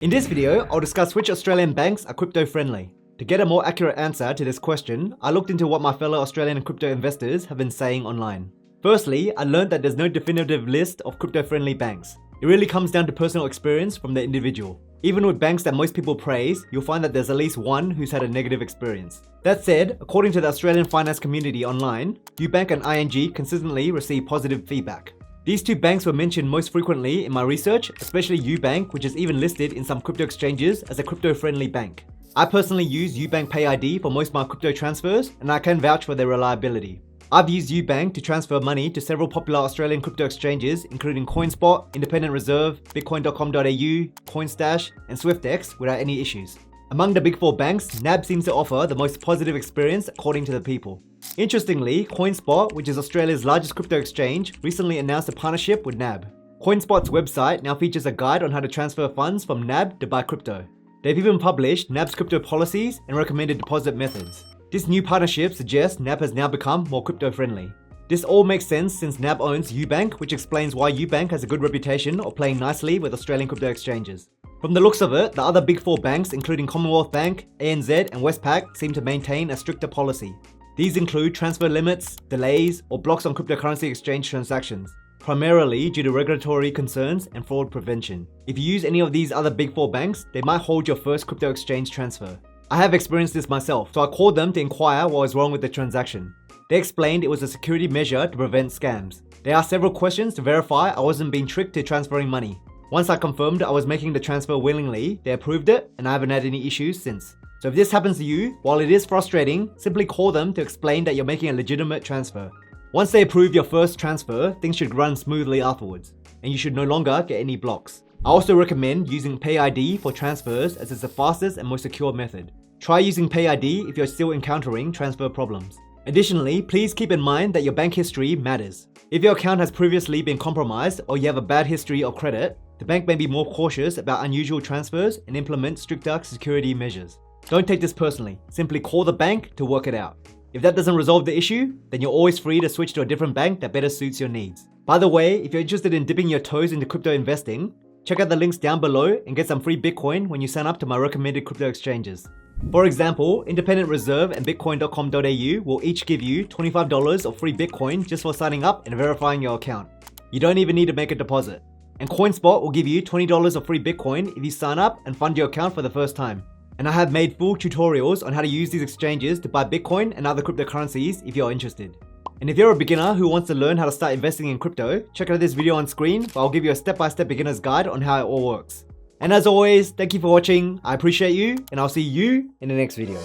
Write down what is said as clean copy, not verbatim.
In this video, I'll discuss which Australian banks are crypto friendly. To get a more accurate answer to this question, I looked into what my fellow Australian crypto investors have been saying online. Firstly, I learned that there's no definitive list of crypto friendly banks. It really comes down to personal experience from the individual. Even with banks that most people praise, you'll find that there's at least one who's had a negative experience. That said, according to the Australian finance community online, UBank and ING consistently receive positive feedback. These two banks were mentioned most frequently in my research, especially UBank, which is even listed in some crypto exchanges as a crypto-friendly bank. I personally use UBank Pay ID for most of my crypto transfers, and I can vouch for their reliability. I've used UBank to transfer money to several popular Australian crypto exchanges, including CoinSpot, Independent Reserve, Bitcoin.com.au, Coinstash, and SwiftX without any issues. Among the big four banks, NAB seems to offer the most positive experience according to the people. Interestingly, CoinSpot, which is Australia's largest crypto exchange, recently announced a partnership with NAB. CoinSpot's website now features a guide on how to transfer funds from NAB to buy crypto. They've even published NAB's crypto policies and recommended deposit methods. This new partnership suggests NAB has now become more crypto friendly. This all makes sense since NAB owns UBank, which explains why UBank has a good reputation of playing nicely with Australian crypto exchanges. From the looks of it, the other big four banks, including Commonwealth Bank, ANZ, and Westpac, seem to maintain a stricter policy. These include transfer limits, delays, or blocks on cryptocurrency exchange transactions, primarily due to regulatory concerns and fraud prevention. If you use any of these other big four banks, they might hold your first crypto exchange transfer. I have experienced this myself, so I called them to inquire what was wrong with the transaction. They explained it was a security measure to prevent scams. They asked several questions to verify I wasn't being tricked to transferring money. Once I confirmed I was making the transfer willingly, they approved it, and I haven't had any issues since. So if this happens to you, while it is frustrating, simply call them to explain that you're making a legitimate transfer. Once they approve your first transfer, things should run smoothly afterwards, and you should no longer get any blocks. I also recommend using Pay ID for transfers as it's the fastest and most secure method. Try using Pay ID if you're still encountering transfer problems. Additionally, please keep in mind that your bank history matters. If your account has previously been compromised or you have a bad history of credit, the bank may be more cautious about unusual transfers and implement stricter security measures. Don't take this personally, simply call the bank to work it out. If that doesn't resolve the issue, then you're always free to switch to a different bank that better suits your needs. By the way, if you're interested in dipping your toes into crypto investing, check out the links down below and get some free Bitcoin when you sign up to my recommended crypto exchanges. For example, Independent Reserve and Bitcoin.com.au will each give you $25 of free Bitcoin just for signing up and verifying your account. You don't even need to make a deposit. And CoinSpot will give you $20 of free Bitcoin if you sign up and fund your account for the first time. And I have made full tutorials on how to use these exchanges to buy Bitcoin and other cryptocurrencies if you're interested. And if you're a beginner who wants to learn how to start investing in crypto, check out this video on screen where I'll give you a step-by-step beginner's guide on how it all works. And as always, thank you for watching, I appreciate you, and I'll see you in the next video.